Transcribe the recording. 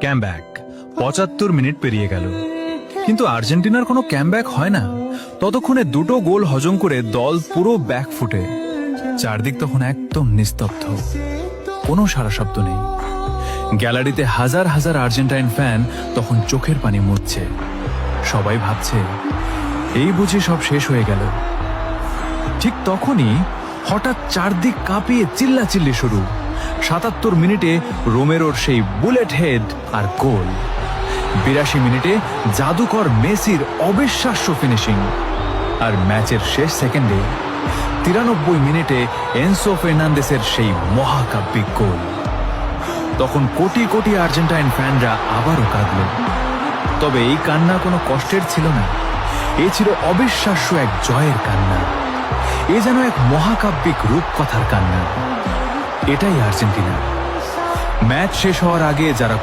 ক্যামব্যাক ৭৫ minute পেরিয়ে গেল, কিন্তু আর্জেন্টিনার কোনো ক্যামব্যাক হয় না। ততক্ষণে দুটো গোল হজম করে দল পুরো ব্যাকফুটে। চারদিক তখন একদম নিস্তব্ধ, কোনো সারা শব্দ নেই। গ্যালারিতে হাজার হাজার আর্জেন্টাইন ফ্যান তখন চোখের পানি মুছছে। সবাই ভাবছে এই বুঝি সব শেষ হয়ে গেল। ঠিক তখনই হঠাৎ চারদিক কাঁপিয়ে চিল্লাচিল্লি শুরু। ৭৭ মিনিটে রোমেরোর সেই বুলেট হেড আর গোল। ৮২ মিনিটে জাদুকর মেসির অবিশ্বাস্য ফিনিশিং। আর ম্যাচের শেষ সেকেন্ডে ৯৩ মিনিটে এনসো ফার্নান্দেসের সেই মহাকাব্যিক গোল। তখন কোটি কোটি আর্জেন্টাইন ফ্যানরা আবারও কাঁদল। তবে এই কান্না কোনো কষ্টের ছিল না, এ ছিল অবিশ্বাস্য এক জয়ের কান্না। এ যেন এক মহাকাব্যিক রূপকথার কান্না। এটাই আর্জেন্টিনা। ম্যাচ শেষ হওয়ার আগে যারা